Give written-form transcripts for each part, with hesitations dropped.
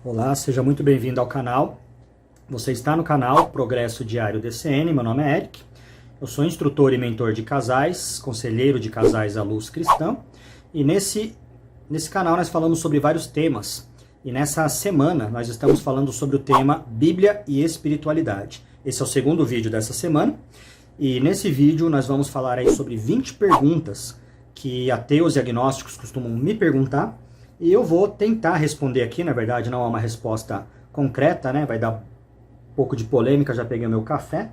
Olá, seja muito bem-vindo ao canal. Você está no canal Progresso Diário DCN, meu nome é Eric. Eu sou instrutor e mentor de casais, conselheiro de casais à luz cristã. E nesse canal nós falamos sobre vários temas. E nessa semana nós estamos falando sobre o tema Bíblia e Espiritualidade. Esse é o segundo vídeo dessa semana. E nesse vídeo nós vamos falar aí sobre 20 perguntas que ateus e agnósticos costumam me perguntar. E eu vou tentar responder aqui, na verdade não é uma resposta concreta, né? Vai dar um pouco de polêmica, já peguei o meu café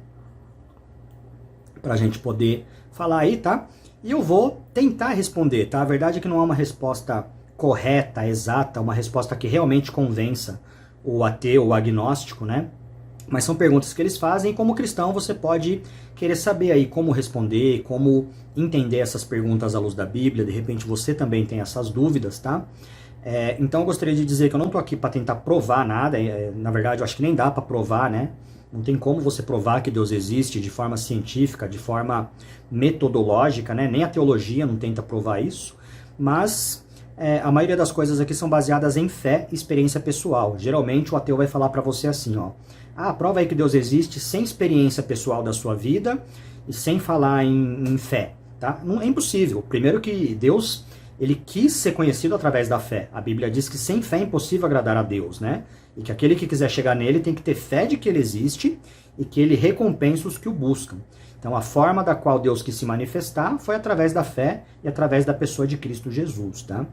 pra gente poder falar aí, tá? E eu vou tentar responder, tá? A verdade é que não é uma resposta correta, exata, uma resposta que realmente convença o ateu, o agnóstico, né? Mas são perguntas que eles fazem e como cristão você pode querer saber aí como responder, como entender essas perguntas à luz da Bíblia. De repente você também tem essas dúvidas, tá? Então eu gostaria de dizer que eu não estou aqui para tentar provar nada, na verdade eu acho que nem dá para provar, né? Não tem como você provar que Deus existe de forma científica, de forma metodológica, né? Nem a teologia não tenta provar isso, mas a maioria das coisas aqui são baseadas em fé e experiência pessoal. Geralmente o ateu vai falar para você assim, ó, prova aí que Deus existe sem experiência pessoal da sua vida e sem falar em fé, tá? Não, é impossível. Primeiro que Deus, ele quis ser conhecido através da fé. A Bíblia diz que sem fé é impossível agradar a Deus, né? E que aquele que quiser chegar nele tem que ter fé de que ele existe e que ele recompensa os que o buscam. Então a forma da qual Deus quis se manifestar foi através da fé e através da pessoa de Cristo Jesus, tá?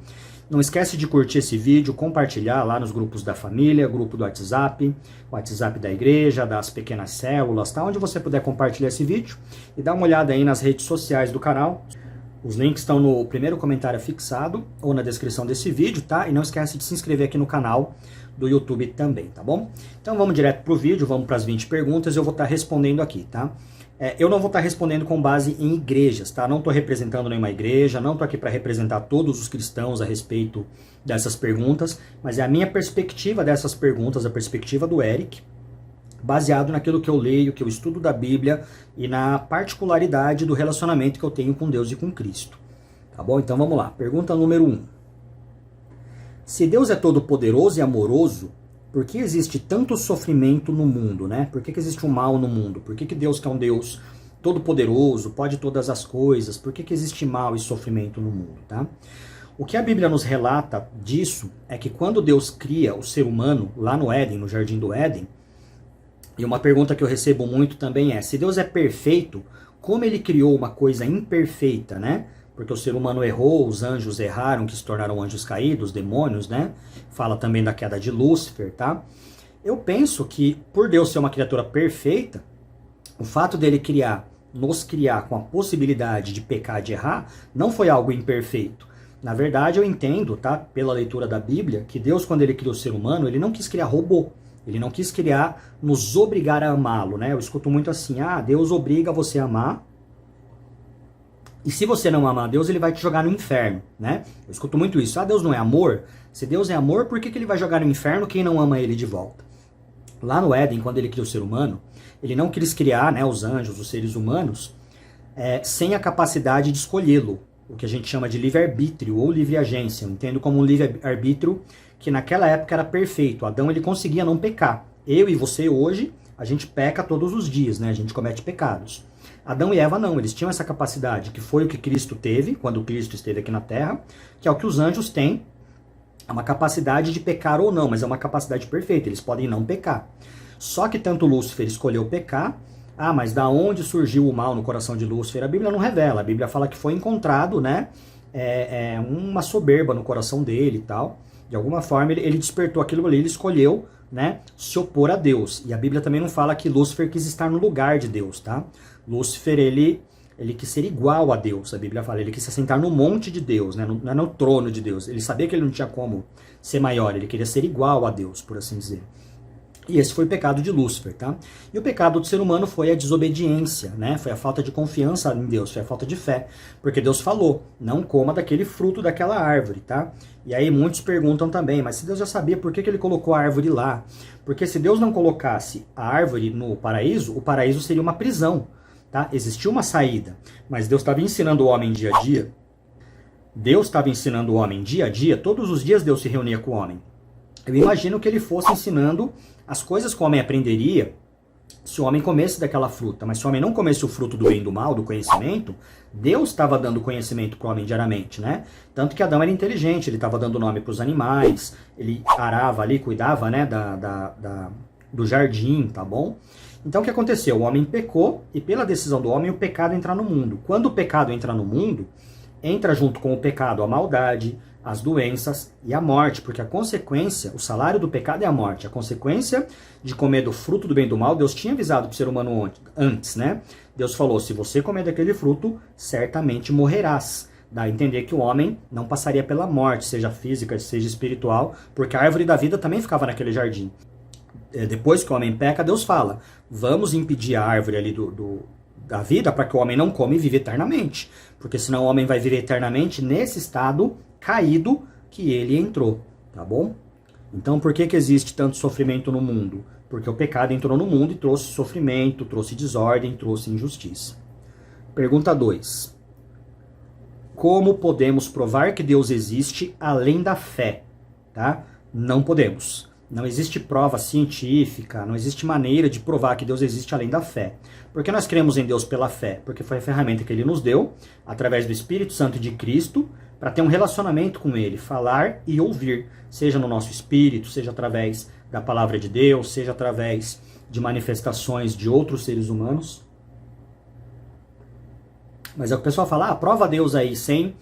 Não esquece de curtir esse vídeo, compartilhar lá nos grupos da família, grupo do WhatsApp, WhatsApp da igreja, das pequenas células, tá? Onde você puder compartilhar esse vídeo e dar uma olhada aí nas redes sociais do canal. Os links estão no primeiro comentário fixado ou na descrição desse vídeo, tá? E não esquece de se inscrever aqui no canal do YouTube também, tá bom? Então vamos direto pro vídeo, vamos para as 20 perguntas, eu vou estar respondendo aqui, tá? Eu não vou estar respondendo com base em igrejas, tá? Não estou representando nenhuma igreja, não estou aqui para representar todos os cristãos a respeito dessas perguntas, mas é a minha perspectiva dessas perguntas, a perspectiva do Eric, baseado naquilo que eu leio, que eu estudo da Bíblia e na particularidade do relacionamento que eu tenho com Deus e com Cristo. Tá bom? Então vamos lá. Pergunta número 1. Se Deus é todo poderoso e amoroso, por que existe tanto sofrimento no mundo, né? Por que existe um mal no mundo? Por que Deus, que é um Deus todo poderoso, pode todas as coisas, por que existe mal e sofrimento no mundo, tá? O que a Bíblia nos relata disso é que quando Deus cria o ser humano lá no Éden, no Jardim do Éden, e uma pergunta que eu recebo muito também é, se Deus é perfeito, como ele criou uma coisa imperfeita, né? Porque o ser humano errou, os anjos erraram, que se tornaram anjos caídos, demônios, né? Fala também da queda de Lúcifer, tá? Eu penso que, por Deus ser uma criatura perfeita, o fato dele nos criar com a possibilidade de pecar, de errar, não foi algo imperfeito. Na verdade, eu entendo, tá? Pela leitura da Bíblia, que Deus, quando ele criou o ser humano, ele não quis criar robô. Ele não quis criar, nos obrigar a amá-lo, né? Eu escuto muito assim, Deus obriga você a amar, e se você não amar Deus, ele vai te jogar no inferno, né? Eu escuto muito isso. Deus não é amor? Se Deus é amor, por que ele vai jogar no inferno quem não ama ele de volta? Lá no Éden, quando ele criou o ser humano, ele não quis criar, né, os anjos, os seres humanos, sem a capacidade de escolhê-lo. O que a gente chama de livre-arbítrio ou livre-agência. Eu entendo como um livre-arbítrio que naquela época era perfeito. Adão, ele conseguia não pecar. Eu e você hoje, a gente peca todos os dias, né? A gente comete pecados. Adão e Eva não, eles tinham essa capacidade, que foi o que Cristo teve, quando Cristo esteve aqui na Terra, que é o que os anjos têm, é uma capacidade de pecar ou não, mas é uma capacidade perfeita, eles podem não pecar. Só que tanto Lúcifer escolheu pecar, mas da onde surgiu o mal no coração de Lúcifer? A Bíblia não revela, a Bíblia fala que foi encontrado, né, uma soberba no coração dele e tal. De alguma forma ele despertou aquilo ali, ele escolheu, né, se opor a Deus. E a Bíblia também não fala que Lúcifer quis estar no lugar de Deus, tá? Lúcifer, ele quis ser igual a Deus, a Bíblia fala, ele quis se assentar no monte de Deus, né, não é no trono de Deus. Ele sabia que ele não tinha como ser maior, ele queria ser igual a Deus, por assim dizer. E esse foi o pecado de Lúcifer, tá? E o pecado do ser humano foi a desobediência, né? Foi a falta de confiança em Deus, foi a falta de fé. Porque Deus falou, não coma daquele fruto daquela árvore, tá? E aí muitos perguntam também, mas se Deus já sabia, por que ele colocou a árvore lá? Porque se Deus não colocasse a árvore no paraíso, o paraíso seria uma prisão, tá? Existia uma saída, mas Deus estava ensinando o homem dia a dia. Deus estava ensinando o homem dia a dia, todos os dias Deus se reunia com o homem. Eu imagino que ele fosse ensinando as coisas que o homem aprenderia se o homem comesse daquela fruta. Mas se o homem não comesse o fruto do bem e do mal, do conhecimento, Deus estava dando conhecimento para o homem diariamente, né? Tanto que Adão era inteligente, ele estava dando nome para os animais, ele arava ali, cuidava, né, do jardim, tá bom? Então o que aconteceu? O homem pecou e pela decisão do homem o pecado entra no mundo. Quando o pecado entra no mundo, entra junto com o pecado a maldade, as doenças e a morte, porque a consequência, o salário do pecado é a morte. A consequência de comer do fruto do bem e do mal, Deus tinha avisado para o ser humano antes, né? Deus falou, se você comer daquele fruto, certamente morrerás. Dá a entender que o homem não passaria pela morte, seja física, seja espiritual, porque a árvore da vida também ficava naquele jardim. Depois que o homem peca, Deus fala, vamos impedir a árvore ali da vida para que o homem não come e vive eternamente. Porque senão o homem vai viver eternamente nesse estado caído que ele entrou, tá bom? Então por que existe tanto sofrimento no mundo? Porque o pecado entrou no mundo e trouxe sofrimento, trouxe desordem, trouxe injustiça. Pergunta 2. Como podemos provar que Deus existe além da fé? Tá? Não podemos. Não existe prova científica, não existe maneira de provar que Deus existe além da fé. Por que nós cremos em Deus pela fé? Porque foi a ferramenta que Ele nos deu, através do Espírito Santo de Cristo, para ter um relacionamento com Ele, falar e ouvir, seja no nosso espírito, seja através da palavra de Deus, seja através de manifestações de outros seres humanos. Mas é o que o pessoal fala, prova Deus aí sem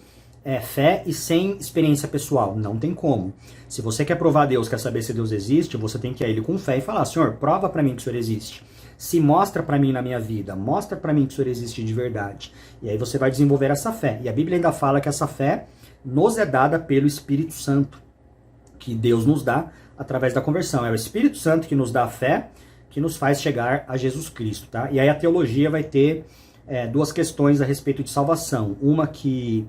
fé e sem experiência pessoal. Não tem como. Se você quer provar Deus, quer saber se Deus existe, você tem que ir a Ele com fé e falar, Senhor, prova para mim que o Senhor existe. Se mostra para mim na minha vida, mostra para mim que o Senhor existe de verdade. E aí você vai desenvolver essa fé. E a Bíblia ainda fala que essa fé nos é dada pelo Espírito Santo, que Deus nos dá através da conversão. É o Espírito Santo que nos dá a fé, que nos faz chegar a Jesus Cristo, tá? E aí a teologia vai ter duas questões a respeito de salvação. Uma que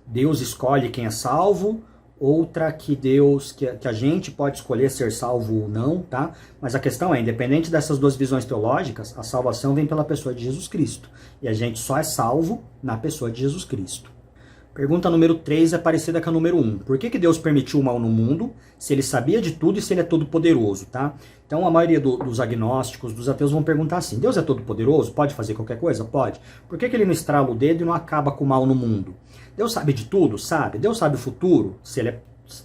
Deus escolhe quem é salvo, outra que que a gente pode escolher ser salvo ou não, tá? Mas a questão é, independente dessas duas visões teológicas, a salvação vem pela pessoa de Jesus Cristo. E a gente só é salvo na pessoa de Jesus Cristo. Pergunta número 3 é parecida com a número 1. Por que Deus permitiu o mal no mundo, se Ele sabia de tudo e se Ele é todo poderoso, tá? Então a maioria dos agnósticos, dos ateus vão perguntar assim, Deus é todo poderoso? Pode fazer qualquer coisa? Pode. Por que Ele não estrala o dedo e não acaba com o mal no mundo? Deus sabe de tudo? Sabe. Deus sabe o futuro? Se Ele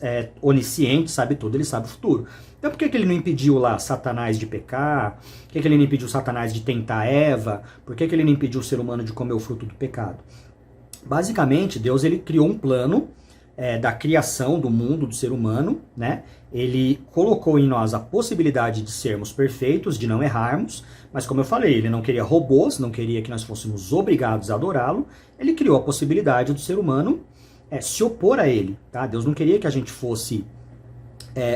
é onisciente, sabe tudo, Ele sabe o futuro. Então por que Ele não impediu lá Satanás de pecar? Por que Ele não impediu Satanás de tentar Eva? Por que Ele não impediu o ser humano de comer o fruto do pecado? Basicamente, Deus ele criou um plano da criação do mundo, do ser humano, né? Ele colocou em nós a possibilidade de sermos perfeitos, de não errarmos, mas como eu falei, ele não queria robôs, não queria que nós fôssemos obrigados a adorá-lo, ele criou a possibilidade do ser humano se opor a ele, tá? Deus não queria que a gente fosse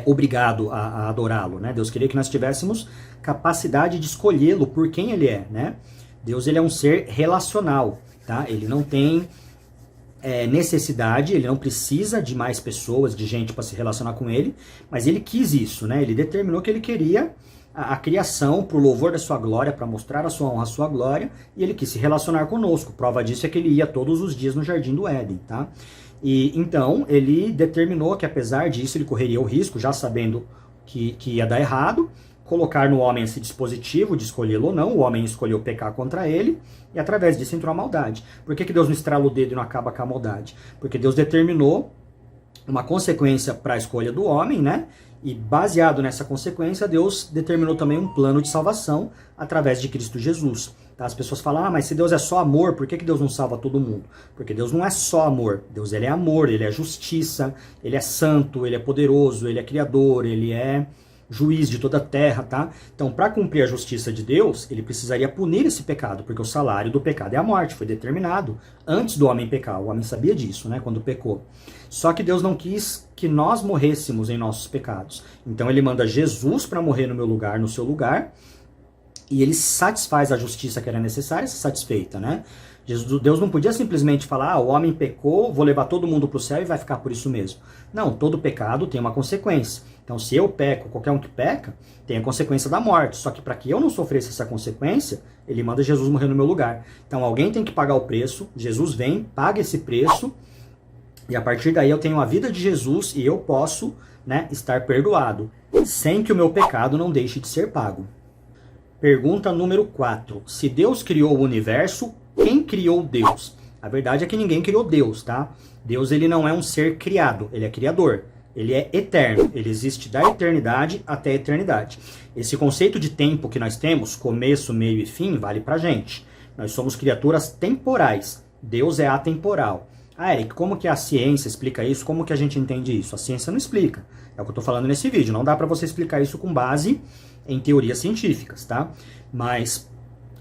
obrigado a adorá-lo, né? Deus queria que nós tivéssemos capacidade de escolhê-lo por quem ele é, né? Deus ele é um ser relacional, tá? Ele não tem necessidade, ele não precisa de mais pessoas, de gente para se relacionar com ele, mas ele quis isso, né? Ele determinou que ele queria a criação para o louvor da sua glória, para mostrar a sua honra, a sua glória, e ele quis se relacionar conosco. Prova disso é que ele ia todos os dias no Jardim do Éden, tá? E então ele determinou que apesar disso ele correria o risco, já sabendo que ia dar errado, colocar no homem esse dispositivo de escolhê-lo ou não. O homem escolheu pecar contra ele e através disso entrou a maldade. Por que Deus não estrala o dedo e não acaba com a maldade? Porque Deus determinou uma consequência para a escolha do homem, né? E baseado nessa consequência, Deus determinou também um plano de salvação através de Cristo Jesus. Tá? As pessoas falam, mas se Deus é só amor, por que Deus não salva todo mundo? Porque Deus não é só amor. Deus ele é amor, ele é justiça, ele é santo, ele é poderoso, ele é criador, ele é juiz de toda a terra, tá? Então, para cumprir a justiça de Deus, ele precisaria punir esse pecado, porque o salário do pecado é a morte, foi determinado antes do homem pecar. O homem sabia disso, né, quando pecou. Só que Deus não quis que nós morrêssemos em nossos pecados. Então, ele manda Jesus para morrer no meu lugar, no seu lugar, e ele satisfaz a justiça que era necessária, ser satisfeita, né? Deus não podia simplesmente falar, o homem pecou, vou levar todo mundo para o céu e vai ficar por isso mesmo. Não, todo pecado tem uma consequência. Então, se eu peco, qualquer um que peca, tem a consequência da morte. Só que para que eu não sofresse essa consequência, ele manda Jesus morrer no meu lugar. Então, alguém tem que pagar o preço, Jesus vem, paga esse preço, E a partir daí eu tenho a vida de Jesus e eu posso, né, estar perdoado, sem que o meu pecado não deixe de ser pago. Pergunta número 4. Se Deus criou o universo, quem criou Deus? A verdade é que ninguém criou Deus, tá? Deus, ele não é um ser criado, ele é criador. Ele é eterno, ele existe da eternidade até a eternidade. Esse conceito de tempo que nós temos, começo, meio e fim, vale pra gente. Nós somos criaturas temporais, Deus é atemporal. Ah, Eric, como que a ciência explica isso? Como que a gente entende isso? A ciência não explica. É o que eu tô falando nesse vídeo. Não dá pra você explicar isso com base em teorias científicas, tá? Mas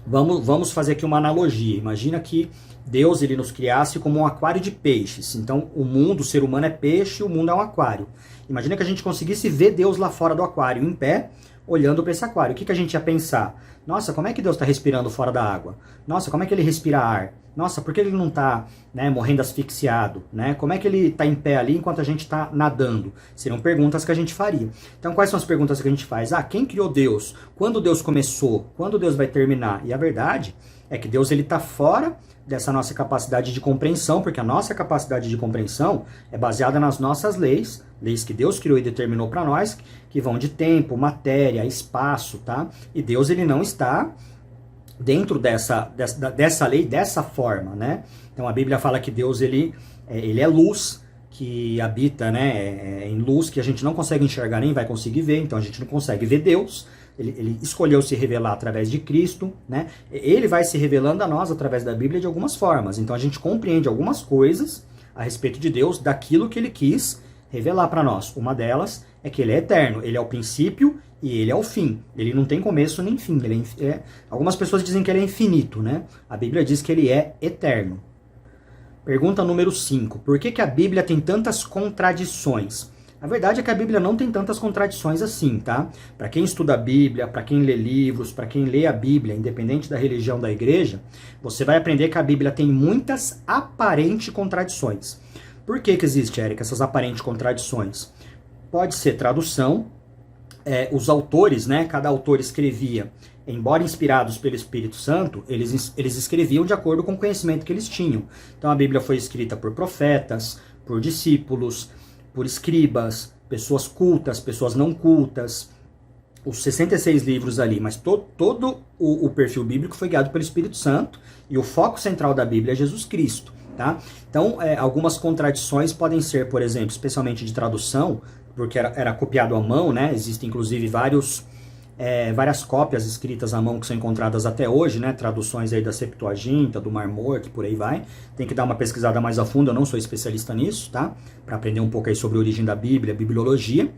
vamos fazer aqui uma analogia. Imagina que Deus, ele nos criasse como um aquário de peixes. Então, o mundo, o ser humano é peixe, o mundo é um aquário. Imagina que a gente conseguisse ver Deus lá fora do aquário, em pé, olhando para esse aquário. O que a gente ia pensar? Nossa, como é que Deus está respirando fora da água? Nossa, como é que ele respira ar? Nossa, por que ele não está, né, morrendo asfixiado? Né? Como é que ele está em pé ali enquanto a gente está nadando? Seriam perguntas que a gente faria. Então, quais são as perguntas que a gente faz? Ah, quem criou Deus? Quando Deus começou? Quando Deus vai terminar? E a verdade é que Deus está fora dessa nossa capacidade de compreensão, porque a nossa capacidade de compreensão é baseada nas nossas leis, leis que Deus criou e determinou para nós, que vão de tempo, matéria, espaço, tá? E Deus, ele não está dentro dessa lei, dessa forma, né? Então a Bíblia fala que Deus, ele é luz, que habita, né, em luz que a gente não consegue enxergar nem vai conseguir ver, então a gente não consegue ver Deus. Ele escolheu se revelar através de Cristo, né? Ele vai se revelando a nós através da Bíblia de algumas formas. Então a gente compreende algumas coisas a respeito de Deus, daquilo que ele quis revelar para nós. Uma delas é que ele é eterno, ele é o princípio e ele é o fim. Ele não tem começo nem fim. Algumas pessoas dizem que ele é infinito, né? A Bíblia diz que ele é eterno. Pergunta número 5. Por que a Bíblia tem tantas contradições? A verdade é que a Bíblia não tem tantas contradições assim, tá? Para quem estuda a Bíblia, para quem lê livros, para quem lê a Bíblia, independente da religião da igreja, você vai aprender que a Bíblia tem muitas aparentes contradições. Por que existe, Érica, essas aparentes contradições? Pode ser tradução, os autores, né? Cada autor escrevia, embora inspirados pelo Espírito Santo, eles escreviam de acordo com o conhecimento que eles tinham. Então a Bíblia foi escrita por profetas, por discípulos, por escribas, pessoas cultas, pessoas não cultas, os 66 livros ali, mas todo o perfil bíblico foi guiado pelo Espírito Santo e o foco central da Bíblia é Jesus Cristo, tá? Então, algumas contradições podem ser, por exemplo, especialmente de tradução, porque era copiado à mão, né? Existem, inclusive, várias cópias escritas à mão que são encontradas até hoje, né? Traduções aí da Septuaginta, do Mar Morto, por aí vai. Tem que dar uma pesquisada mais a fundo, eu não sou especialista nisso, tá? Para aprender um pouco aí sobre a origem da Bíblia, a bibliologia.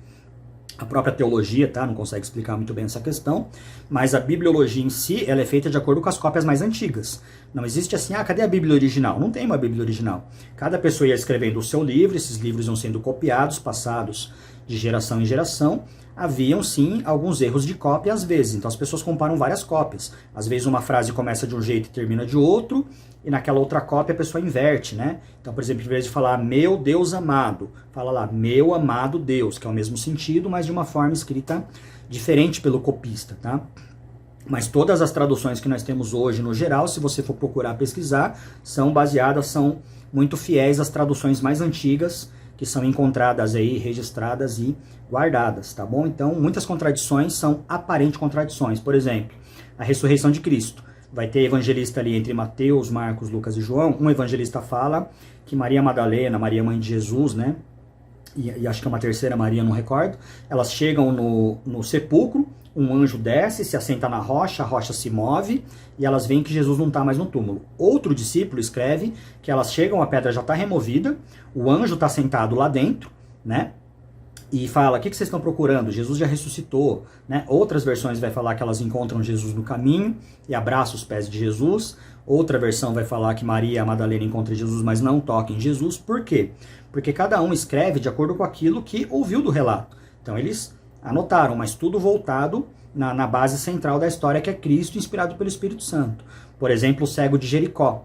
A própria teologia, tá? Não consegue explicar muito bem essa questão. Mas a bibliologia em si, ela é feita de acordo com as cópias mais antigas. Não existe assim, cadê a Bíblia original? Não tem uma Bíblia original. Cada pessoa ia escrevendo o seu livro, esses livros iam sendo copiados, passados de geração em geração. Haviam, sim, alguns erros de cópia às vezes. Então as pessoas comparam várias cópias. Às vezes uma frase começa de um jeito e termina de outro, e naquela outra cópia a pessoa inverte, né? Então, por exemplo, em vez de falar meu Deus amado, fala lá meu amado Deus, que é o mesmo sentido, mas de uma forma escrita diferente pelo copista, tá? Mas todas as traduções que nós temos hoje, no geral, se você for procurar pesquisar, são muito fiéis às traduções mais antigas, que são encontradas aí, registradas e guardadas, tá bom? Então, muitas contradições são aparentes contradições. Por exemplo, a ressurreição de Cristo. Vai ter evangelista ali entre Mateus, Marcos, Lucas e João. Um evangelista fala que Maria Madalena, Maria mãe de Jesus, né? E acho que é uma terceira Maria, não recordo. Elas chegam no sepulcro, um anjo desce, se assenta na rocha, a rocha se move e elas veem que Jesus não está mais no túmulo. Outro discípulo escreve que elas chegam, a pedra já está removida, o anjo está sentado lá dentro, né? E fala, o que vocês estão procurando? Jesus já ressuscitou, né? Outras versões vai falar que elas encontram Jesus no caminho e abraçam os pés de Jesus. Outra versão vai falar que Maria Madalena encontra Jesus, mas não toca em Jesus. Por quê? Porque cada um escreve de acordo com aquilo que ouviu do relato. Então eles anotaram, mas tudo voltado na base central da história, que é Cristo, inspirado pelo Espírito Santo. Por exemplo, o cego de Jericó.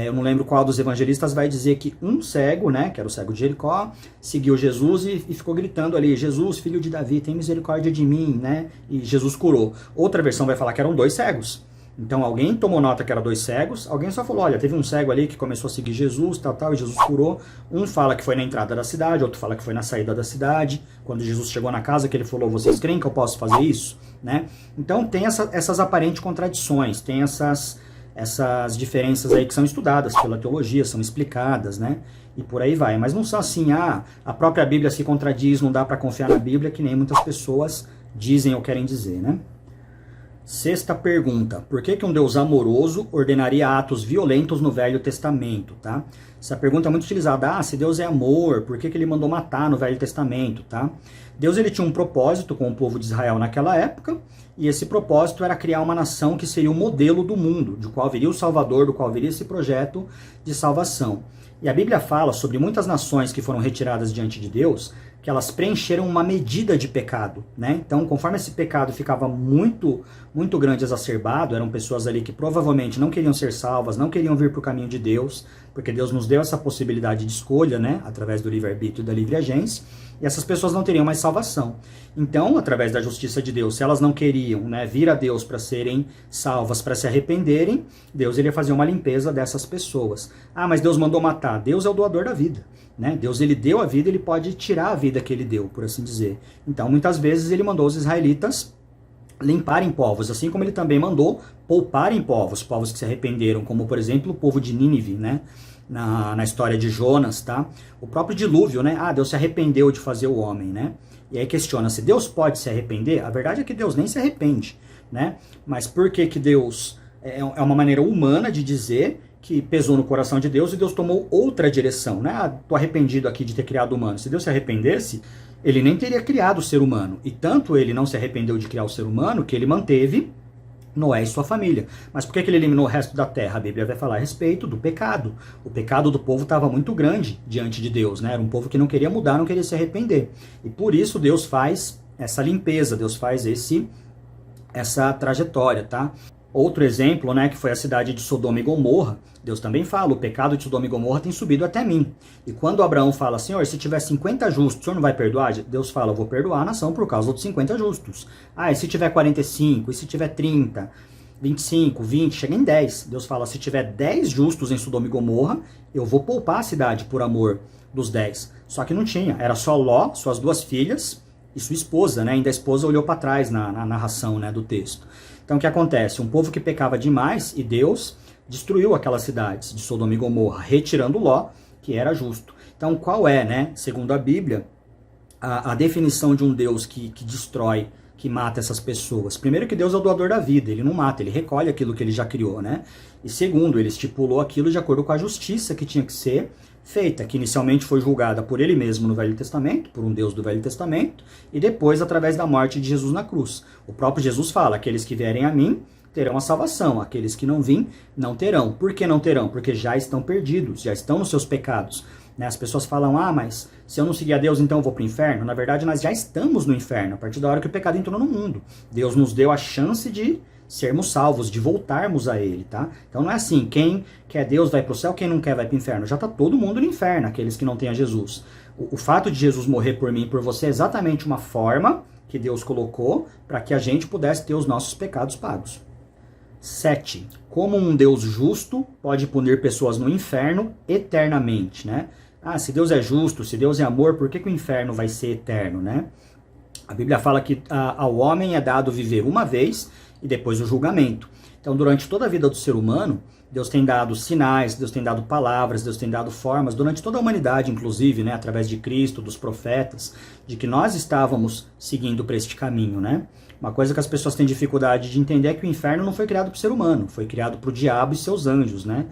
Eu não lembro qual dos evangelistas vai dizer que um cego, né, que era o cego de Jericó, seguiu Jesus e ficou gritando ali, Jesus, filho de Davi, tem misericórdia de mim, né, e Jesus curou. Outra versão vai falar que eram 2 cegos, Então alguém tomou nota que era 2 cegos, alguém só falou, olha, teve um cego ali que começou a seguir Jesus, tal, e Jesus curou. Um fala que foi na entrada da cidade, outro fala que foi na saída da cidade. Quando Jesus chegou na casa, que ele falou, vocês creem que eu posso fazer isso? Né? Então tem essas aparentes contradições, tem essas diferenças aí que são estudadas pela teologia, são explicadas, né? E por aí vai. Mas não são assim, a própria Bíblia se contradiz, não dá para confiar na Bíblia, que nem muitas pessoas dizem ou querem dizer, né? Sexta pergunta, por que um Deus amoroso ordenaria atos violentos no Velho Testamento, tá? Essa pergunta é muito utilizada, se Deus é amor, por que ele mandou matar no Velho Testamento, tá? Deus ele tinha um propósito com o povo de Israel naquela época, e esse propósito era criar uma nação que seria o modelo do mundo, do qual viria o Salvador, do qual viria esse projeto de salvação. E a Bíblia fala sobre muitas nações que foram retiradas diante de Deus, que elas preencheram uma medida de pecado, né? Então, conforme esse pecado ficava muito grande, exacerbado, eram pessoas ali que provavelmente não queriam ser salvas, não queriam vir para o caminho de Deus, porque Deus nos deu essa possibilidade de escolha, né? Através do livre-arbítrio e da livre agência, e essas pessoas não teriam mais salvação. Então, através da justiça de Deus, se elas não queriam, né, vir a Deus para serem salvas, para se arrependerem, Deus ia fazer uma limpeza dessas pessoas. Mas Deus mandou matar. Deus é o doador da vida. Né? Deus ele deu a vida, ele pode tirar a vida que ele deu, por assim dizer. Então, muitas vezes ele mandou os israelitas limparem povos, assim como ele também mandou pouparem povos que se arrependeram, como por exemplo o povo de Nínive, né? Na história de Jonas, tá? O próprio dilúvio, né? Deus se arrependeu de fazer o homem, né? E aí questiona se Deus pode se arrepender. A verdade é que Deus nem se arrepende, né? Mas por que Deus é uma maneira humana de dizer que pesou no coração de Deus e Deus tomou outra direção, né? Tô arrependido aqui de ter criado o humano. Se Deus se arrependesse, ele nem teria criado o ser humano. E tanto ele não se arrependeu de criar o ser humano que ele manteve Noé e sua família. Mas por que ele eliminou o resto da terra? A Bíblia vai falar a respeito do pecado. O pecado do povo estava muito grande diante de Deus, né? Era um povo que não queria mudar, não queria se arrepender. E por isso Deus faz essa limpeza, Deus faz essa trajetória, tá? Outro exemplo, né, que foi a cidade de Sodoma e Gomorra, Deus também fala, o pecado de Sodoma e Gomorra tem subido até mim. E quando Abraão fala, Senhor, se tiver 50 justos, o Senhor não vai perdoar? Deus fala, eu vou perdoar a nação por causa dos 50 justos. E se tiver 45, e se tiver 30, 25, 20, chega em 10. Deus fala, se tiver 10 justos em Sodoma e Gomorra, eu vou poupar a cidade por amor dos 10. Só que não tinha, era só Ló, suas 2 filhas e sua esposa, né? Ainda a esposa olhou para trás na narração, né, do texto. Então o que acontece? Um povo que pecava demais e Deus destruiu aquelas cidades de Sodoma e Gomorra, retirando Ló, que era justo. Então qual é, né, segundo a Bíblia, a definição de um Deus que destrói, que mata essas pessoas? Primeiro que Deus é o doador da vida, ele não mata, ele recolhe aquilo que ele já criou, né? E segundo, ele estipulou aquilo de acordo com a justiça que tinha que ser feita, que inicialmente foi julgada por ele mesmo no Velho Testamento, por um Deus do Velho Testamento, e depois através da morte de Jesus na cruz. O próprio Jesus fala, aqueles que vierem a mim terão a salvação, aqueles que não vêm não terão. Por que não terão? Porque já estão perdidos, já estão nos seus pecados. Né? As pessoas falam, mas se eu não seguir a Deus, então eu vou para o inferno. Na verdade, nós já estamos no inferno, a partir da hora que o pecado entrou no mundo. Deus nos deu a chance de sermos salvos, de voltarmos a ele, tá? Então não é assim, quem quer Deus vai para o céu, quem não quer vai para o inferno. Já está todo mundo no inferno, aqueles que não têm a Jesus. O fato de Jesus morrer por mim e por você é exatamente uma forma que Deus colocou para que a gente pudesse ter os nossos pecados pagos. 7. Como um Deus justo pode punir pessoas no inferno eternamente, né? Se Deus é justo, se Deus é amor, por que o inferno vai ser eterno, né? A Bíblia fala que ao homem é dado viver uma vez e depois o julgamento. Então, durante toda a vida do ser humano, Deus tem dado sinais, Deus tem dado palavras, Deus tem dado formas, durante toda a humanidade, inclusive, né, através de Cristo, dos profetas, de que nós estávamos seguindo para este caminho, né? Uma coisa que as pessoas têm dificuldade de entender é que o inferno não foi criado para o ser humano, foi criado para o diabo e seus anjos, né?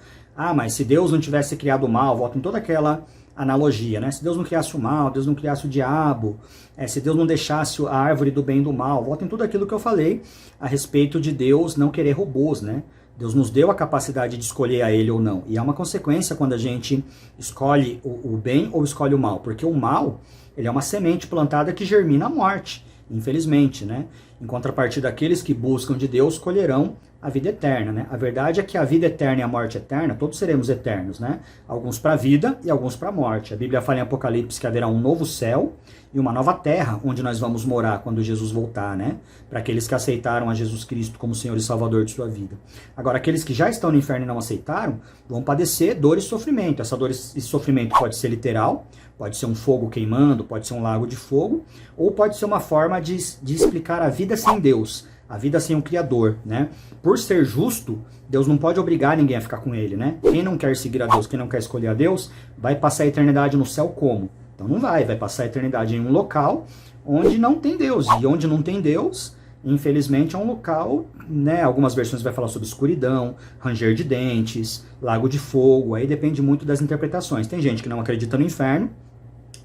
Mas se Deus não tivesse criado o mal, volta em toda aquela analogia, né? Se Deus não criasse o mal, Deus não criasse o diabo, se Deus não deixasse a árvore do bem e do mal, volta em tudo aquilo que eu falei a respeito de Deus não querer robôs, né? Deus nos deu a capacidade de escolher a ele ou não. E há uma consequência quando a gente escolhe o bem ou escolhe o mal, porque o mal, ele é uma semente plantada que germina a morte, infelizmente, né? Em contrapartida, aqueles que buscam de Deus colherão a vida eterna, né? A verdade é que a vida eterna e a morte eterna, todos seremos eternos, né? Alguns para a vida e alguns para a morte. A Bíblia fala em Apocalipse que haverá um novo céu e uma nova terra onde nós vamos morar quando Jesus voltar, né? Para aqueles que aceitaram a Jesus Cristo como Senhor e Salvador de sua vida. Agora, aqueles que já estão no inferno e não aceitaram, vão padecer dor e sofrimento. Essa dor e sofrimento pode ser literal, pode ser um fogo queimando, pode ser um lago de fogo, ou pode ser uma forma de explicar a vida sem Deus, a vida sem o Criador, né? Por ser justo, Deus não pode obrigar ninguém a ficar com ele, né? Quem não quer seguir a Deus, quem não quer escolher a Deus, vai passar a eternidade no céu como? Então não vai passar a eternidade em um local onde não tem Deus. E onde não tem Deus, infelizmente, é um local, né? Algumas versões vai falar sobre escuridão, ranger de dentes, lago de fogo, aí depende muito das interpretações. Tem gente que não acredita no inferno,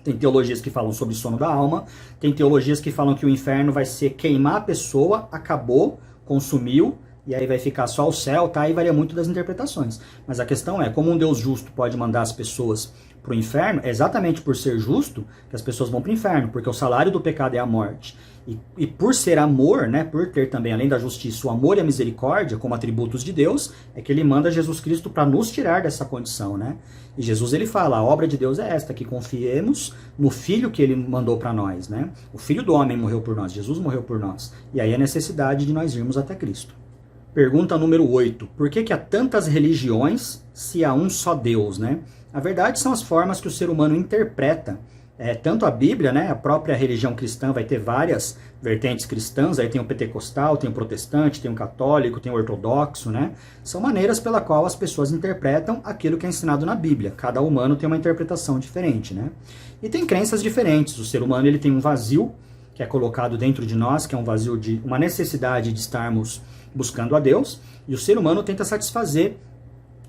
tem teologias que falam sobre sono da alma, tem teologias que falam que o inferno vai ser queimar a pessoa, acabou, consumiu, e aí vai ficar só o céu, tá? Aí varia muito das interpretações. Mas a questão é, como um Deus justo pode mandar as pessoas para o inferno, é exatamente por ser justo que as pessoas vão para o inferno, porque o salário do pecado é a morte. E por ser amor, né, por ter também, além da justiça, o amor e a misericórdia como atributos de Deus, é que ele manda Jesus Cristo para nos tirar dessa condição, né? E Jesus, ele fala, a obra de Deus é esta, que confiemos no Filho que ele mandou para nós, né? O Filho do homem morreu por nós, Jesus morreu por nós. E aí a necessidade de nós irmos até Cristo. Pergunta número 8. Por que há tantas religiões se há um só Deus, né? A verdade são as formas que o ser humano interpreta. Tanto a Bíblia, né, a própria religião cristã vai ter várias vertentes cristãs, aí tem o pentecostal, tem o protestante, tem o católico, tem o ortodoxo, né? São maneiras pela qual as pessoas interpretam aquilo que é ensinado na Bíblia. Cada humano tem uma interpretação diferente, né? E tem crenças diferentes. O ser humano, ele tem um vazio que é colocado dentro de nós, que é um vazio de uma necessidade de estarmos buscando a Deus, e o ser humano tenta satisfazer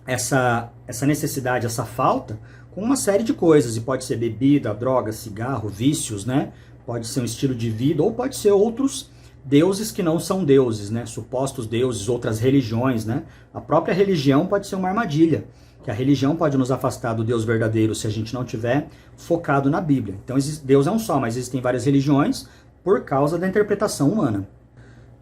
essa necessidade, essa falta, com uma série de coisas, e pode ser bebida, droga, cigarro, vícios, né? Pode ser um estilo de vida, ou pode ser outros deuses que não são deuses, né? Supostos deuses, outras religiões, né? A própria religião pode ser uma armadilha, que a religião pode nos afastar do Deus verdadeiro se a gente não tiver focado na Bíblia. Então Deus é um só, mas existem várias religiões por causa da interpretação humana.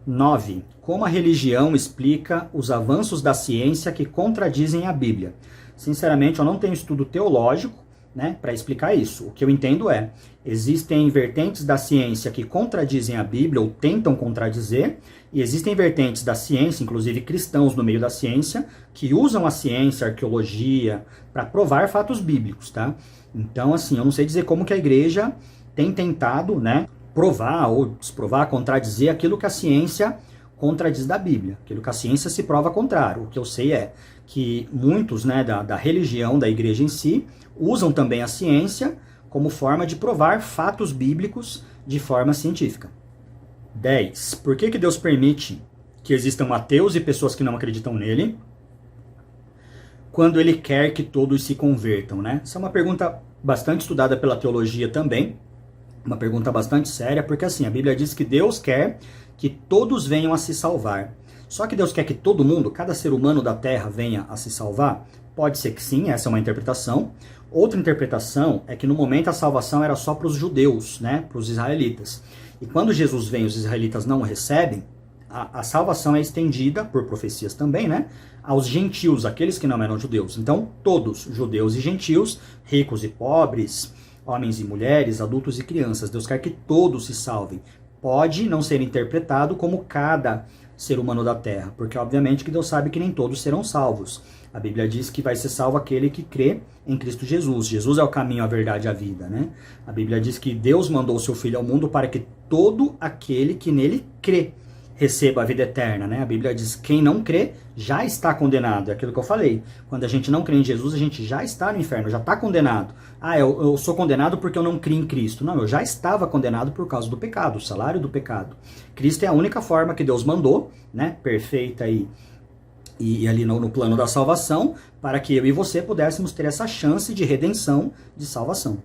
9. Como a religião explica os avanços da ciência que contradizem a Bíblia? Sinceramente, eu não tenho estudo teológico, né, para explicar isso. O que eu entendo é, existem vertentes da ciência que contradizem a Bíblia ou tentam contradizer, e existem vertentes da ciência, inclusive cristãos no meio da ciência, que usam a ciência, a arqueologia, para provar fatos bíblicos, tá? Então, assim, eu não sei dizer como que a igreja tem tentado, né, provar ou desprovar, contradizer aquilo que a ciência contradiz da Bíblia, aquilo que a ciência se prova contrário. O que eu sei é que muitos, né, da religião, da igreja em si, usam também a ciência como forma de provar fatos bíblicos de forma científica. 10. Por que Deus permite que existam ateus e pessoas que não acreditam nele, quando ele quer que todos se convertam, né? Essa é uma pergunta bastante estudada pela teologia também, uma pergunta bastante séria, porque assim, a Bíblia diz que Deus quer que todos venham a se salvar. Só que Deus quer que todo mundo, cada ser humano da Terra, venha a se salvar? Pode ser que sim, essa é uma interpretação. Outra interpretação é que no momento a salvação era só para os judeus, né, para os israelitas. E quando Jesus vem e os israelitas não o recebem, a salvação é estendida, por profecias também, né, aos gentios, aqueles que não eram judeus. Então, todos, judeus e gentios, ricos e pobres, homens e mulheres, adultos e crianças. Deus quer que todos se salvem. Pode não ser interpretado como cada ser humano da terra, porque obviamente que Deus sabe que nem todos serão salvos. A Bíblia diz que vai ser salvo aquele que crê em Cristo Jesus. Jesus é o caminho, a verdade e a vida, né? A Bíblia diz que Deus mandou o seu Filho ao mundo para que todo aquele que nele crê receba a vida eterna, né? A Bíblia diz que quem não crê já está condenado. É aquilo que eu falei. Quando a gente não crê em Jesus, a gente já está no inferno, já está condenado. Ah, eu sou condenado porque eu não criei em Cristo. Não, eu já estava condenado por causa do pecado, o salário do pecado. Cristo é a única forma que Deus mandou, né? Perfeita e ali no plano da salvação, para que eu e você pudéssemos ter essa chance de redenção, de salvação.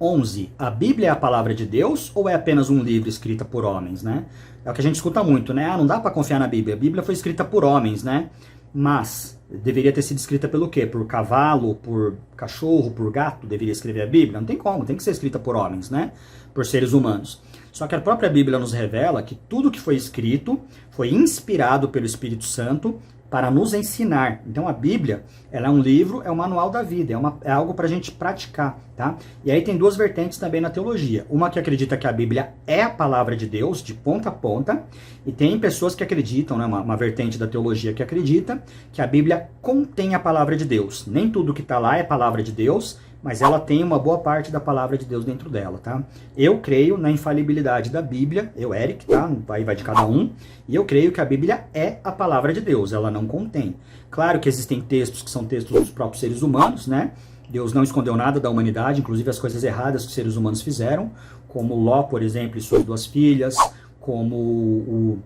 11. A Bíblia é a palavra de Deus ou é apenas um livro escrito por homens, né? É o que a gente escuta muito, né? Ah, não dá para confiar na Bíblia. A Bíblia foi escrita por homens, né? Mas deveria ter sido escrita pelo quê? Por cavalo, por cachorro, por gato? Deveria escrever a Bíblia? Não tem como, tem que ser escrita por homens, né? Por seres humanos. Só que a própria Bíblia nos revela que tudo que foi escrito foi inspirado pelo Espírito Santo para nos ensinar. Então a Bíblia, ela é um livro, é um manual da vida, é algo para a gente praticar, tá? E aí tem duas vertentes também na teologia. Uma que acredita que a Bíblia é a palavra de Deus, de ponta a ponta, e tem pessoas que acreditam, né, uma vertente da teologia que acredita que a Bíblia contém a palavra de Deus. Nem tudo que está lá é palavra de Deus, mas ela tem uma boa parte da palavra de Deus dentro dela, tá? Eu creio na infalibilidade da Bíblia, eu, Eric, tá? Vai de cada um, e eu creio que a Bíblia é a palavra de Deus, ela não contém. Claro que existem textos que são textos dos próprios seres humanos, né? Deus não escondeu nada da humanidade, inclusive as coisas erradas que os seres humanos fizeram, como Ló, por exemplo, e suas duas filhas, como o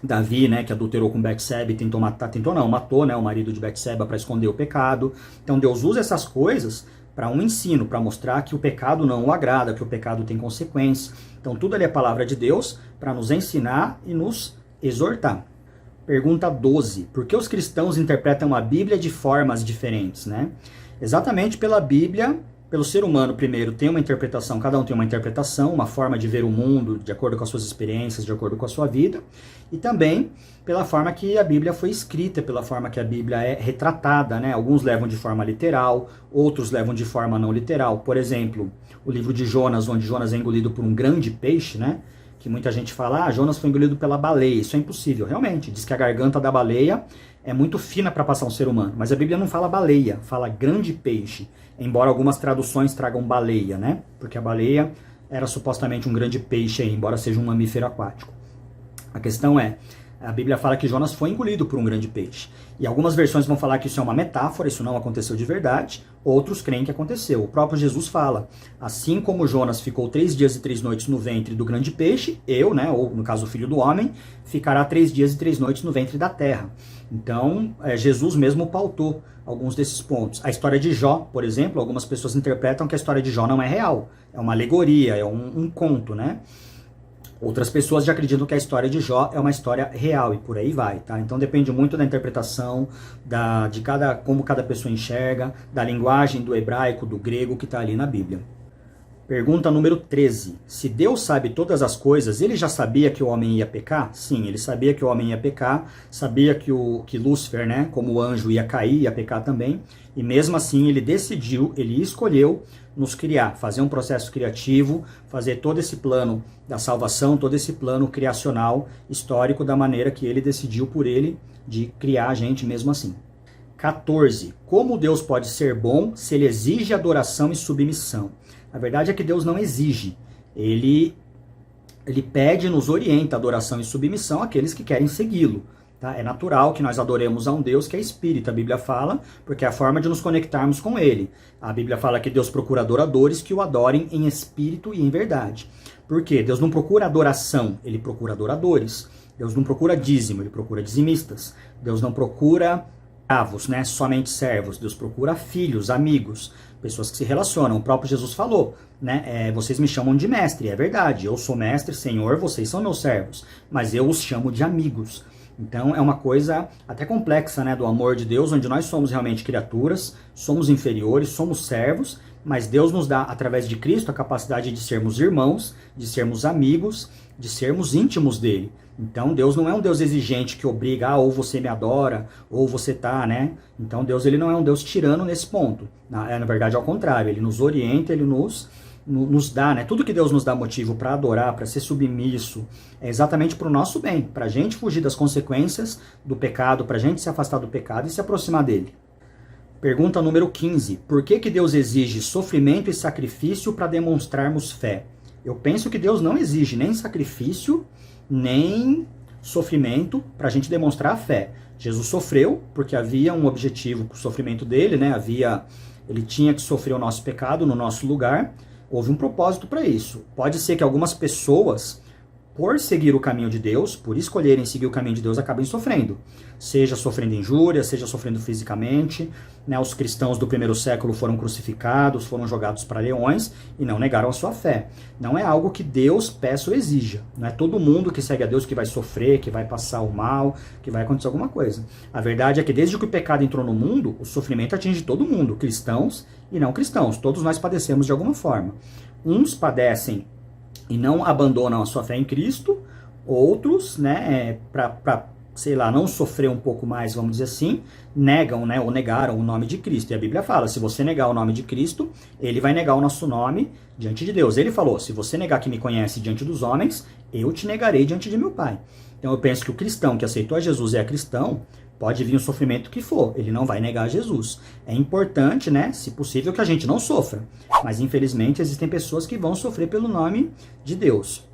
Davi, né, que adulterou com Betseba e matou, né, o marido de Betseba para esconder o pecado. Então Deus usa essas coisas para um ensino, para mostrar que o pecado não o agrada, que o pecado tem consequências. Então tudo ali é palavra de Deus para nos ensinar e nos exortar. Pergunta 12. Por que os cristãos interpretam a Bíblia de formas diferentes, né? Exatamente pela Bíblia, pelo ser humano primeiro tem uma interpretação, cada um tem uma interpretação, uma forma de ver o mundo de acordo com as suas experiências, de acordo com a sua vida, e também pela forma que a Bíblia foi escrita, pela forma que a Bíblia é retratada, né? Alguns levam de forma literal, outros levam de forma não literal. Por exemplo, o livro de Jonas, onde Jonas é engolido por um grande peixe, né? Que muita gente fala, Jonas foi engolido pela baleia. Isso é impossível, realmente. Diz que a garganta da baleia é muito fina para passar um ser humano. Mas a Bíblia não fala baleia, fala grande peixe. Embora algumas traduções tragam baleia, né? Porque a baleia era supostamente um grande peixe, embora seja um mamífero aquático. A questão é, a Bíblia fala que Jonas foi engolido por um grande peixe. E algumas versões vão falar que isso é uma metáfora, isso não aconteceu de verdade. Outros creem que aconteceu. O próprio Jesus fala, assim como Jonas ficou 3 dias e 3 noites no ventre do grande peixe, eu, né, ou no caso o Filho do Homem, ficará 3 dias e 3 noites no ventre da terra. Então, Jesus mesmo pautou alguns desses pontos. A história de Jó, por exemplo, algumas pessoas interpretam que a história de Jó não é real. É uma alegoria, é um conto, né? Outras pessoas já acreditam que a história de Jó é uma história real e por aí vai, tá? Então depende muito da interpretação, como cada pessoa enxerga, da linguagem do hebraico, do grego que está ali na Bíblia. Pergunta número 13. Se Deus sabe todas as coisas, ele já sabia que o homem ia pecar? Sim, ele sabia que o homem ia pecar, sabia que Lúcifer, né, como anjo, ia cair, ia pecar também, e mesmo assim ele decidiu, ele escolheu nos criar, fazer um processo criativo, fazer todo esse plano da salvação, todo esse plano criacional histórico da maneira que ele decidiu por ele de criar a gente mesmo assim. 14. Como Deus pode ser bom se ele exige adoração e submissão? A verdade é que Deus não exige. Ele pede e nos orienta a adoração e submissão àqueles que querem segui-lo. Tá? É natural que nós adoremos a um Deus que é espírito. A Bíblia fala, porque é a forma de nos conectarmos com ele. A Bíblia fala que Deus procura adoradores que o adorem em espírito e em verdade. Por quê? Deus não procura adoração, ele procura adoradores. Deus não procura dízimo, ele procura dizimistas. Deus não procura escravos, né? Somente servos. Deus procura filhos, amigos, pessoas que se relacionam. O próprio Jesus falou, né? Vocês me chamam de mestre, é verdade. Eu sou mestre, Senhor, vocês são meus servos. Mas eu os chamo de amigos. Então é uma coisa até complexa, né? Do amor de Deus, onde nós somos realmente criaturas, somos inferiores, somos servos, mas Deus nos dá, através de Cristo, a capacidade de sermos irmãos, de sermos amigos, de sermos íntimos dele. Então Deus não é um Deus exigente que obriga, ou você me adora, ou você tá, né? Então Deus ele não é um Deus tirano nesse ponto. Na verdade, ao contrário, ele nos orienta, ele nos dá, né? Tudo que Deus nos dá motivo para adorar, para ser submisso, é exatamente para o nosso bem, para a gente fugir das consequências do pecado, para a gente se afastar do pecado e se aproximar dele. Pergunta número 15. Por que Deus exige sofrimento e sacrifício para demonstrarmos fé? Eu penso que Deus não exige nem sacrifício, nem sofrimento para a gente demonstrar a fé. Jesus sofreu porque havia um objetivo para o sofrimento dele, né? Ele tinha que sofrer o nosso pecado no nosso lugar. Houve um propósito para isso. Pode ser que algumas pessoas, por seguir o caminho de Deus, por escolherem seguir o caminho de Deus, acabem sofrendo. Seja sofrendo injúria, seja sofrendo fisicamente. Né? Os cristãos do primeiro século foram crucificados, foram jogados para leões e não negaram a sua fé. Não é algo que Deus peça ou exija. Não é todo mundo que segue a Deus que vai sofrer, que vai passar o mal, que vai acontecer alguma coisa. A verdade é que desde que o pecado entrou no mundo, o sofrimento atinge todo mundo, cristãos e não cristãos. Todos nós padecemos de alguma forma. Uns padecem e não abandonam a sua fé em Cristo, outros, né, para sei lá, não sofrer um pouco mais, vamos dizer assim, negam, né, ou negaram o nome de Cristo. E a Bíblia fala, se você negar o nome de Cristo, ele vai negar o nosso nome diante de Deus. Ele falou, se você negar que me conhece diante dos homens, eu te negarei diante de meu Pai. Então eu penso que o cristão que aceitou a Jesus e é cristão, pode vir o sofrimento que for, ele não vai negar Jesus. É importante, né, se possível, que a gente não sofra. Mas infelizmente existem pessoas que vão sofrer pelo nome de Deus.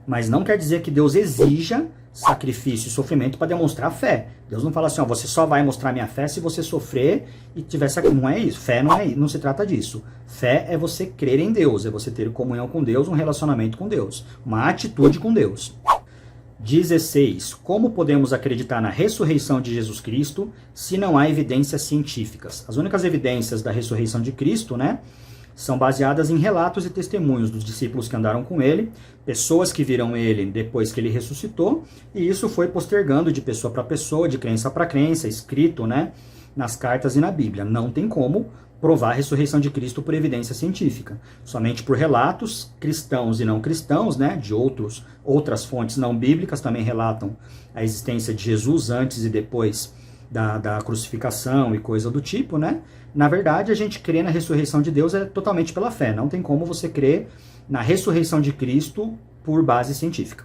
Mas não quer dizer que Deus exija sacrifício e sofrimento para demonstrar fé. Deus não fala assim, ó, você só vai mostrar minha fé se você sofrer e tiver sacrifício. Não é isso. Fé não se trata disso. Fé é você crer em Deus, é você ter comunhão com Deus, um relacionamento com Deus, uma atitude com Deus. 16. Como podemos acreditar na ressurreição de Jesus Cristo se não há evidências científicas? As únicas evidências da ressurreição de Cristo, né, são baseadas em relatos e testemunhos dos discípulos que andaram com ele, pessoas que viram ele depois que ele ressuscitou, e isso foi postergando de pessoa para pessoa, de crença para crença, escrito, né, nas cartas e na Bíblia. Não tem como provar a ressurreição de Cristo por evidência científica. Somente por relatos cristãos e não cristãos, né, de outras fontes não bíblicas também relatam a existência de Jesus antes e depois da crucificação e coisa do tipo, né? Na verdade, a gente crê na ressurreição de Deus é totalmente pela fé. Não tem como você crer na ressurreição de Cristo por base científica.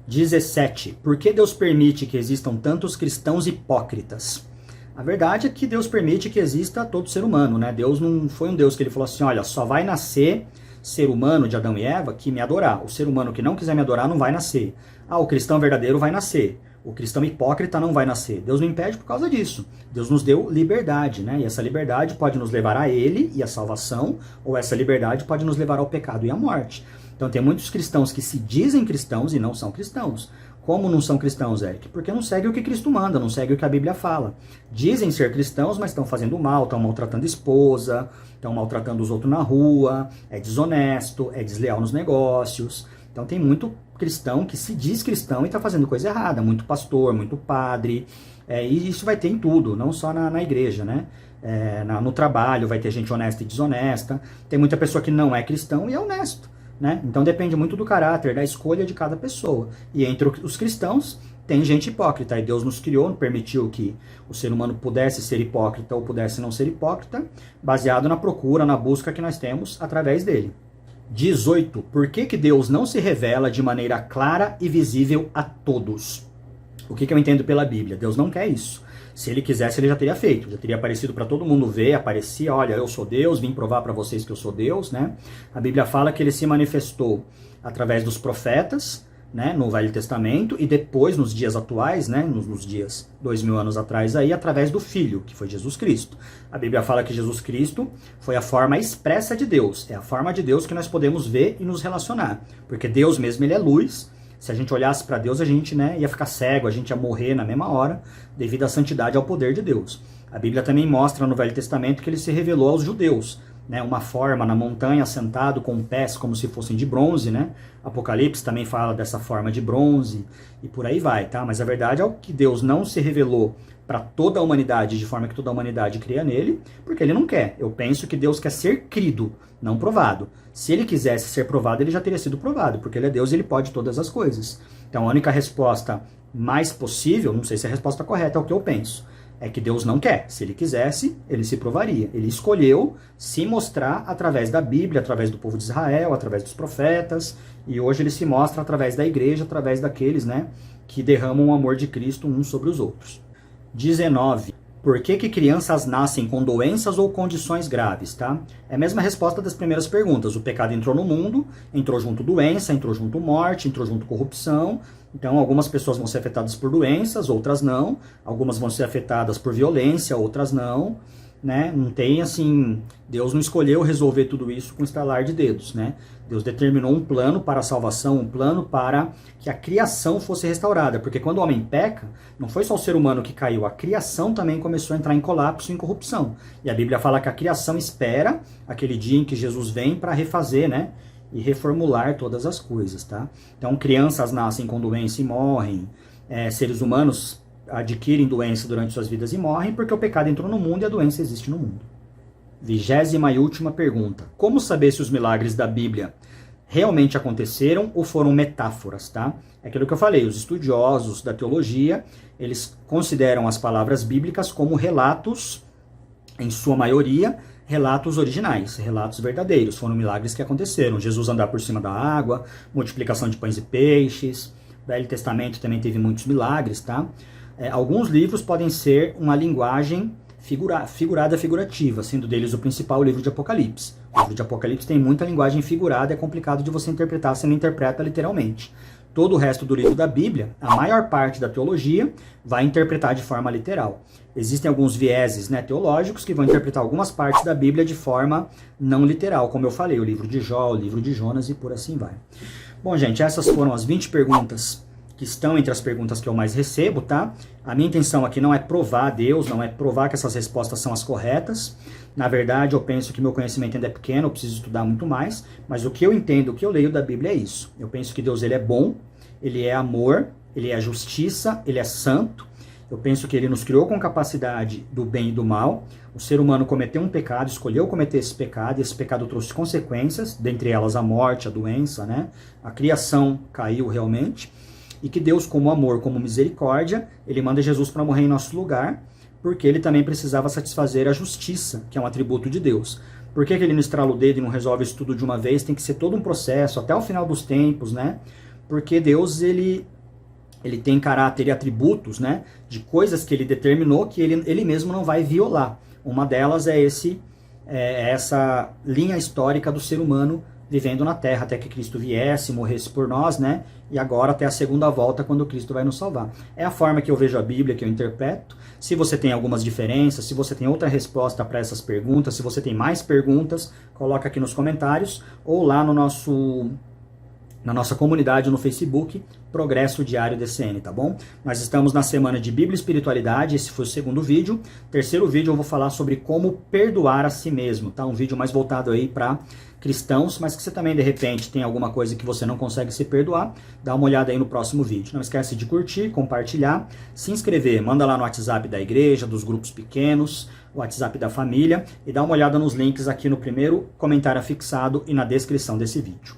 17. Por que Deus permite que existam tantos cristãos hipócritas? A verdade é que Deus permite que exista todo ser humano, né? Deus não foi um Deus que ele falou assim, olha, só vai nascer ser humano de Adão e Eva que me adorar. O ser humano que não quiser me adorar não vai nascer. Ah, o cristão verdadeiro vai nascer. O cristão hipócrita não vai nascer. Deus não impede por causa disso. Deus nos deu liberdade, né? E essa liberdade pode nos levar a Ele e a salvação, ou essa liberdade pode nos levar ao pecado e à morte. Então tem muitos cristãos que se dizem cristãos e não são cristãos. Como não são cristãos, Eric? Porque não seguem o que Cristo manda, não seguem o que a Bíblia fala. Dizem ser cristãos, mas estão fazendo mal, estão maltratando a esposa, estão maltratando os outros na rua, é desonesto, é desleal nos negócios. Então tem muito cristão que se diz cristão e está fazendo coisa errada, muito pastor, muito padre, e isso vai ter em tudo, não só na igreja, né? No trabalho vai ter gente honesta e desonesta, tem muita pessoa que não é cristão e é honesto, né? Então depende muito do caráter, da escolha de cada pessoa. E entre os cristãos tem gente hipócrita, e Deus nos criou, permitiu que o ser humano pudesse ser hipócrita ou pudesse não ser hipócrita, baseado na procura, na busca que nós temos através dele. 18. Por que Deus não se revela de maneira clara e visível a todos? O que eu entendo pela Bíblia? Deus não quer isso. Se ele quisesse, ele já teria feito. Já teria aparecido para todo mundo ver, aparecia, olha, eu sou Deus, vim provar para vocês que eu sou Deus, né? A Bíblia fala que ele se manifestou através dos profetas, né, no Velho Testamento, e depois, nos dias atuais, né, nos dias 2000 anos atrás, aí, através do Filho, que foi Jesus Cristo. A Bíblia fala que Jesus Cristo foi a forma expressa de Deus, é a forma de Deus que nós podemos ver e nos relacionar, porque Deus mesmo, ele é luz. Se a gente olhasse para Deus, a gente, né, ia ficar cego, a gente ia morrer na mesma hora, devido à santidade e ao poder de Deus. A Bíblia também mostra no Velho Testamento que ele se revelou aos judeus, né, uma forma na montanha, sentado com pés como se fossem de bronze, né? Apocalipse também fala dessa forma de bronze e por aí vai, tá? Mas a verdade é que Deus não se revelou para toda a humanidade de forma que toda a humanidade cria nele, porque ele não quer. Eu penso que Deus quer ser crido, não provado. Se ele quisesse ser provado, ele já teria sido provado, porque ele é Deus e ele pode todas as coisas. Então a única resposta mais possível, não sei se é a resposta correta, é o que eu penso, é que Deus não quer. Se ele quisesse, ele se provaria. Ele escolheu se mostrar através da Bíblia, através do povo de Israel, através dos profetas, e hoje ele se mostra através da igreja, através daqueles, né, que derramam o amor de Cristo uns sobre os outros. 19. Por que crianças nascem com doenças ou condições graves, tá? É a mesma resposta das primeiras perguntas. O pecado entrou no mundo, entrou junto doença, entrou junto morte, entrou junto corrupção. Então, algumas pessoas vão ser afetadas por doenças, outras não. Algumas vão ser afetadas por violência, outras não. Né? Não tem assim, Deus não escolheu resolver tudo isso com estalar de dedos, né? Deus determinou um plano para a salvação, um plano para que a criação fosse restaurada, porque quando o homem peca, não foi só o ser humano que caiu, a criação também começou a entrar em colapso e em corrupção. E a Bíblia fala que a criação espera aquele dia em que Jesus vem para refazer, né? E reformular todas as coisas, tá? Então, crianças nascem com doença e morrem, seres humanos adquirem doença durante suas vidas e morrem porque o pecado entrou no mundo e a doença existe no mundo. 20ª e última pergunta. Como saber se os milagres da Bíblia realmente aconteceram ou foram metáforas, tá? É aquilo que eu falei, os estudiosos da teologia, eles consideram as palavras bíblicas como relatos, em sua maioria, relatos originais, relatos verdadeiros, foram milagres que aconteceram. Jesus andar por cima da água, multiplicação de pães e peixes, o Velho Testamento também teve muitos milagres, tá? Alguns livros podem ser uma linguagem figurada figurativa, sendo deles o principal o livro de Apocalipse. O livro de Apocalipse tem muita linguagem figurada, é complicado de você interpretar, você não interpreta literalmente. Todo o resto do livro da Bíblia, a maior parte da teologia, vai interpretar de forma literal. Existem alguns vieses, né, teológicos que vão interpretar algumas partes da Bíblia de forma não literal, como eu falei, o livro de Jó, o livro de Jonas e por assim vai. Bom, gente, essas foram as 20 perguntas que estão entre as perguntas que eu mais recebo, tá? A minha intenção aqui não é provar a Deus, não é provar que essas respostas são as corretas. Na verdade, eu penso que meu conhecimento ainda é pequeno, eu preciso estudar muito mais, mas o que eu entendo, o que eu leio da Bíblia é isso. Eu penso que Deus, ele é bom, ele é amor, ele é justiça, ele é santo. Eu penso que ele nos criou com capacidade do bem e do mal. O ser humano cometeu um pecado, escolheu cometer esse pecado, e esse pecado trouxe consequências, dentre elas a morte, a doença, né? A criação caiu realmente. E que Deus, como amor, como misericórdia, ele manda Jesus para morrer em nosso lugar, porque ele também precisava satisfazer a justiça, que é um atributo de Deus. Por que ele não estrala o dedo e não resolve isso tudo de uma vez? Tem que ser todo um processo, até o final dos tempos, né? Porque Deus, ele tem caráter e atributos, né, de coisas que ele determinou que ele mesmo não vai violar. Uma delas é essa linha histórica do ser humano vivendo na Terra até que Cristo viesse, morresse por nós, né? E agora até a segunda volta, quando Cristo vai nos salvar. É a forma que eu vejo a Bíblia, que eu interpreto. Se você tem algumas diferenças, se você tem outra resposta para essas perguntas, se você tem mais perguntas, coloca aqui nos comentários ou lá no na nossa comunidade no Facebook, Progresso Diário DCN, tá bom? Nós estamos na semana de Bíblia e Espiritualidade, esse foi o segundo vídeo. Terceiro vídeo eu vou falar sobre como perdoar a si mesmo, tá? Um vídeo mais voltado aí para cristãos, mas que você também de repente tem alguma coisa que você não consegue se perdoar, dá uma olhada aí no próximo vídeo. Não esquece de curtir, compartilhar, se inscrever, manda lá no WhatsApp da igreja, dos grupos pequenos, o WhatsApp da família e dá uma olhada nos links aqui no primeiro comentário fixado e na descrição desse vídeo.